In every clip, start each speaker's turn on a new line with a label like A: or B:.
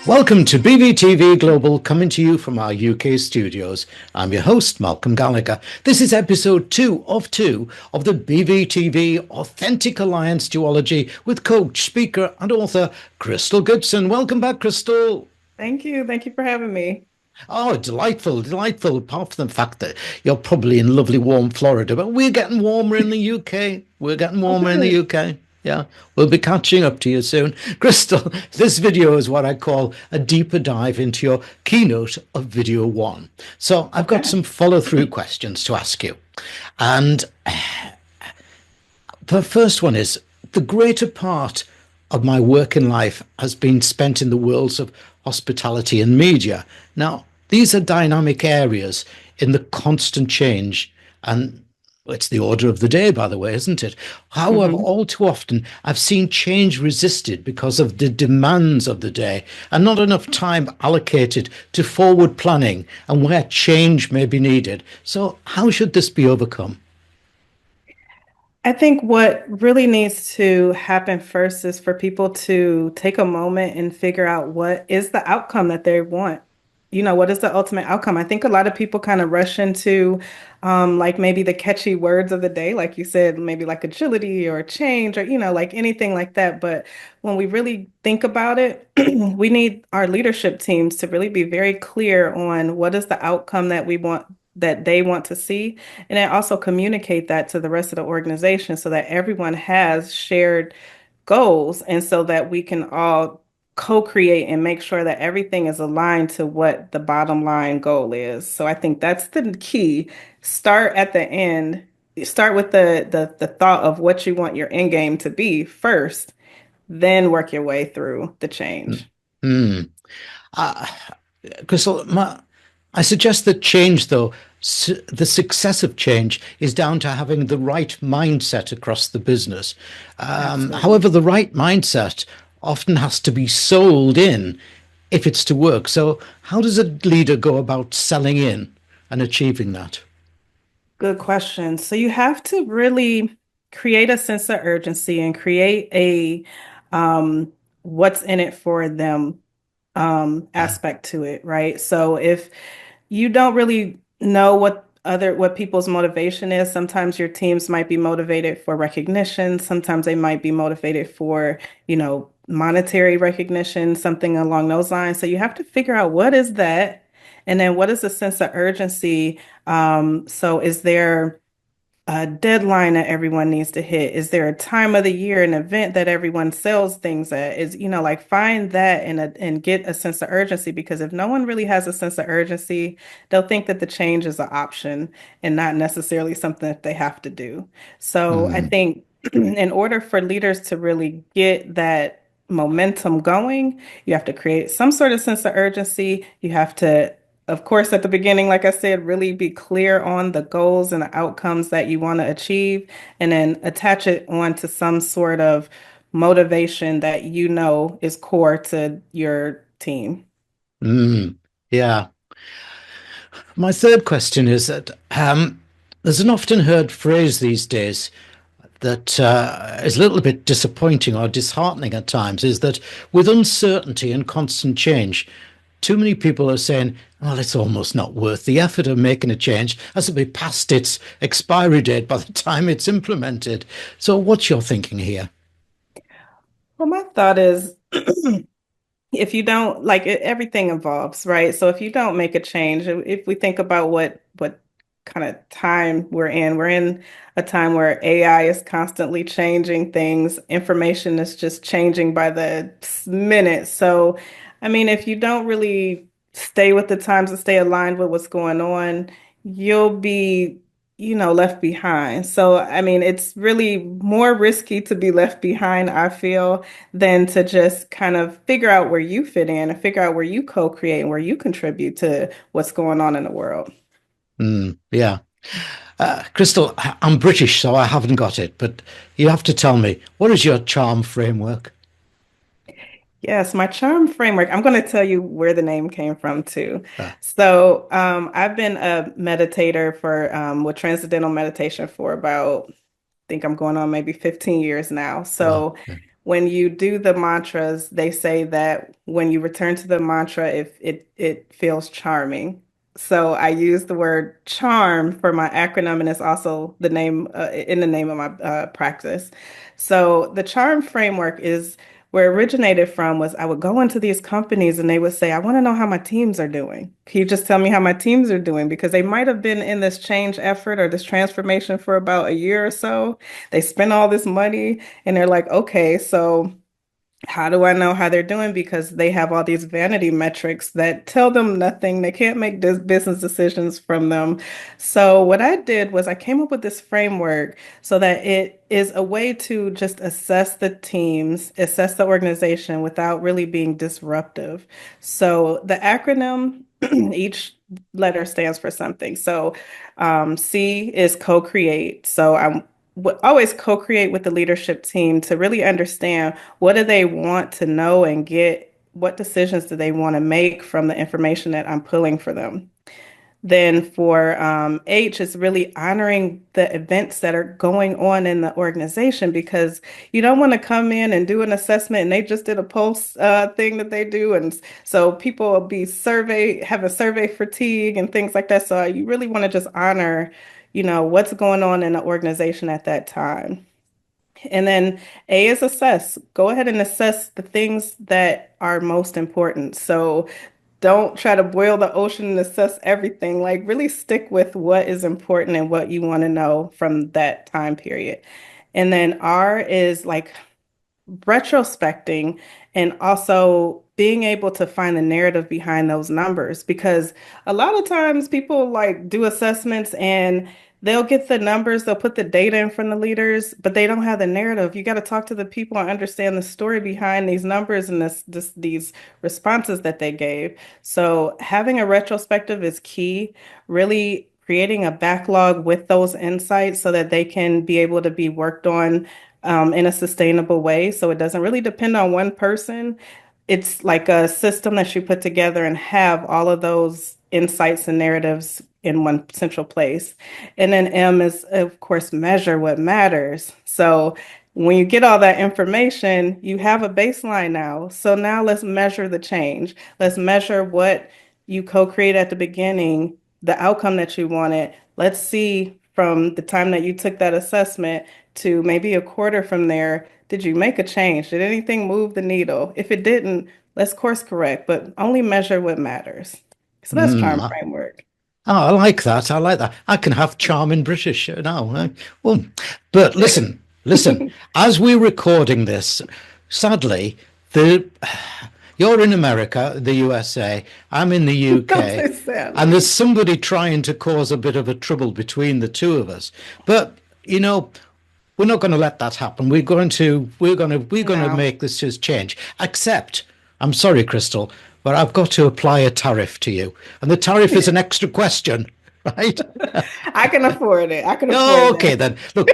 A: Welcome to BVTV Global, coming to you from our UK studios. I'm your host, Malcolm Gallagher. This is episode two of the BVTV Authentic Alliance Duology with coach, speaker, and author Crystal Gibson. Welcome back, Crystal.
B: Thank you. Thank you for having me.
A: Oh, delightful, delightful. Apart from the fact that you're probably in lovely warm Florida, but we're getting warmer in the UK. We're getting
B: Oh,
A: warmer in the
B: good.
A: UK. Yeah, we'll be catching up to you soon. Crystal, this video is what I call a deeper dive into your keynote of video one. So I've got
B: Okay.
A: some follow through questions to ask you. And the first one is the greater part of my work in life has been spent in the worlds of hospitality and media. Now, these are dynamic areas in the constant change, and it's the order of the day, by the way, isn't it? However,
B: hmm
A: all too often I've seen change resisted because of the demands of the day and not enough time allocated to forward planning and where change may be needed. So, how should this be overcome?
B: I think what really needs to happen first is for people to take a moment and figure out what is the outcome that they want. What is the ultimate outcome? I think a lot of people kind of rush into like maybe the catchy words of the day, like you said, maybe like agility or change or, like anything like that. But when we really think about it, we need our leadership teams to really be very clear on what is the outcome that we want, that they want to see, and then also communicate that to the rest of the organization so that everyone has shared goals and so that we can all co-create and make sure that everything is aligned to what the bottom line goal is. So I think that's the key. Start at the end. Start with the thought of what you want your end game to be first, then work your way through the change.
A: Hmm. Uh, Crystal, I suggest that change, though, the success of change is down to having the right mindset across the business.
B: Absolutely.
A: However, the right mindset often has to be sold in if it's to work. So, how does a leader go about selling in and achieving that?
B: Good question. So you have to really create a sense of urgency and create a what's in it for them
A: Yeah.
B: aspect to it, right? So if you don't really know what people's motivation is, sometimes your teams might be motivated for recognition, sometimes they might be motivated for, monetary recognition, something along those lines. So you have to figure out what is that, and then what is the sense of urgency. So is there a deadline that everyone needs to hit? Is there a time of the year, an event that everyone sells things at? Is, like find that and get a sense of urgency, because if no one really has a sense of urgency, they'll think that the change is an option and not necessarily something that they have to do. So I
A: Mm,
B: think in order for leaders to really get that momentum going, you have to create some sort of sense of urgency. You have to, of course, at the beginning, like I said, really be clear on the goals and the outcomes that you want to achieve, and then attach it onto some sort of motivation that you know is core to your team.
A: mm, yeah. My third question is that there's an often heard phrase these days that is a little bit disappointing or disheartening at times is that with uncertainty and constant change, too many people are saying, well, it's almost not worth the effort of making a change as it'll be past its expiry date by the time it's implemented. So, what's your thinking here?
B: Well, my thought is if you don't like it, everything evolves, right? So if you don't make a change, if we think about what kind of time we're in a time where AI is constantly changing things, information is just changing by the minute. So, I mean, if you don't really stay with the times and stay aligned with what's going on, you'll be, left behind. So, I mean, it's really more risky to be left behind, I feel, than to just kind of figure out where you fit in and figure out where you co-create and where you contribute to what's going on in the world.
A: Yeah. Crystal, I'm British, so I haven't got it, but you have to tell me, what is your charm framework?
B: Yes, my charm framework. I'm going to tell you where the name came from too.
A: Uh,
B: So, I've been a meditator for with transcendental meditation for about, I think I'm going on maybe 15 years now.
A: wow.
B: So,
A: Yeah.
B: when you do the mantras, they say that when you return to the mantra, it feels charming. So I use the word charm for my acronym, and it's also the name in the name of my practice. So the charm framework is where it originated from was I would go into these companies and they would say, I want to know how my teams are doing. Can you just tell me how my teams are doing? Because they might have been in this change effort or this transformation for about a year or so. They spent all this money and they're like, okay, so how do I know how they're doing? Because they have all these vanity metrics that tell them nothing. They can't make business decisions from them. So what I did was I came up with this framework so that it is a way to just assess the teams, assess the organization without really being disruptive. So the acronym, each letter stands for something. So C is co-create. So I'm always co-create with the leadership team to really understand what do they want to know and get, what decisions do they want to make from the information that I'm pulling for them. Then for H is really honoring the events that are going on in the organization because you don't want to come in and do an assessment and they just did a pulse thing that they do. And so people will be have a survey fatigue and things like that. So you really want to just honor, what's going on in the organization at that time. And then A is assess. Go ahead and assess the things that are most important. So don't try to boil the ocean and assess everything. Like really stick with what is important and what you want to know from that time period. And then R is like retrospecting and also being able to find the narrative behind those numbers because a lot of times people like do assessments and they'll get the numbers, they'll put the data in front of leaders, but they don't have the narrative. You got to talk to the people and understand the story behind these numbers and these responses that they gave. So having a retrospective is key, really creating a backlog with those insights so that they can be able to be worked on in a sustainable way. So it doesn't really depend on one person. It's like a system that you put together and have all of those insights and narratives in one central place. And then M is, of course, measure what matters. So when you get all that information, you have a baseline now. So now let's measure the change. Let's measure what you co-create at the beginning, the outcome that you wanted. Let's see from the time that you took that assessment to maybe a quarter from there, did you make a change? Did anything move the needle? If it didn't, let's course correct, but only measure what matters. So that's
A: Mm.
B: charm framework.
A: Oh, I like that. I like that. I can have charming British now. Well, but listen. As we're recording this, sadly, the you're in America, the USA. I'm in the
B: Don't
A: UK,
B: say
A: and
B: sadly.
A: there's somebody trying to cause a bit of a trouble between the two of us. But you know, we're not going to let that happen. We're going to
B: No.
A: make this just change. Except, I'm sorry, Crystal, but I've got to apply a tariff to you, and the tariff is an extra question, right?
B: I can afford it. I can
A: Oh,
B: afford
A: okay
B: that.
A: then. Look,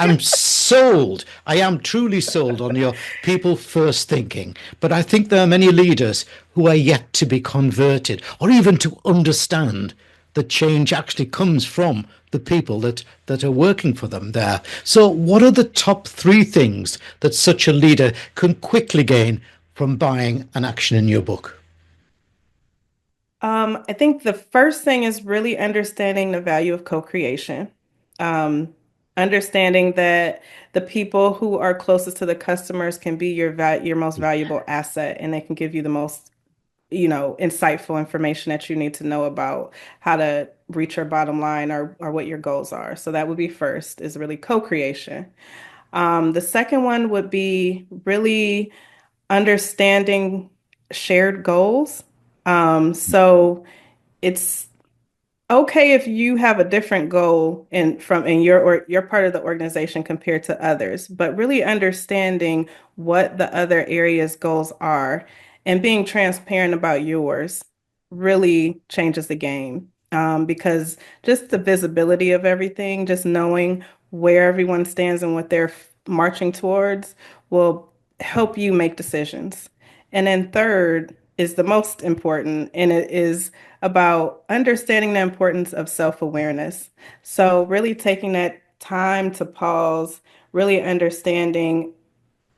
A: I'm sold. I am truly sold on your people first thinking. But I think there are many leaders who are yet to be converted, or even to understand that change actually comes from the people that are working for them there. So, what are the top three things that such a leader can quickly gain from buying an action in your book?
B: I think the first thing is really understanding the value of co-creation. Um, Understanding that the people who are closest to the customers can be your most valuable asset, and they can give you the most, insightful information that you need to know about how to reach your bottom line or what your goals are. So that would be first, is really co-creation. The second one would be really understanding shared goals. So it's okay if you have a different goal in your part of the organization compared to others, but really understanding what the other area's goals are and being transparent about yours really changes the game. Because just the visibility of everything, just knowing where everyone stands and what they're marching towards will help you make decisions. And then third is the most important, and it is about understanding the importance of self-awareness. So really taking that time to pause, really understanding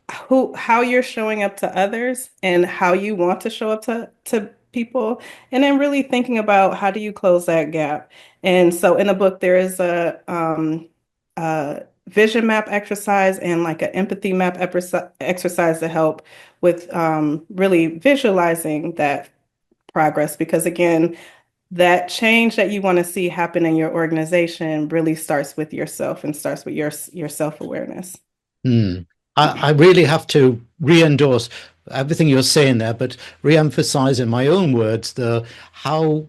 B: how you're showing up to others and how you want to show up to people, and then really thinking about how do you close that gap. And so in the book there is a vision map exercise and like an empathy map exercise to help with really visualizing that progress, because again, that change that you want to see happen in your organization really starts with yourself and starts with your self-awareness.
A: Hmm. I really have to re-endorse everything you're saying there, but re-emphasize in my own words the how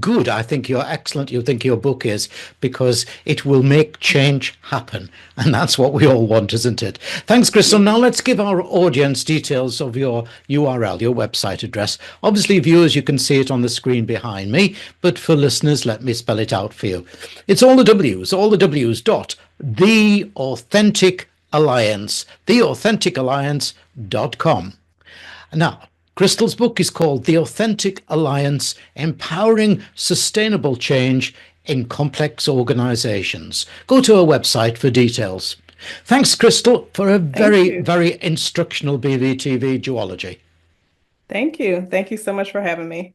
A: good I think you're excellent you think your book is, because it will make change happen, and that's what we all want, isn't it? Thanks, Crystal. Now let's give our audience details of your URL, your website address. Obviously, viewers, you can see it on the screen behind me, but for listeners, let me spell it out for you. It's all the w's dot theauthenticalliance.com. Now, Crystal's book is called The Authentic Alliance: Empowering Sustainable Change in Complex Organizations. Go to our website for details. Thanks, Crystal, for a
B: Thank
A: very,
B: you.
A: very instructional BVTV duology.
B: Thank you. Thank you so much for having me.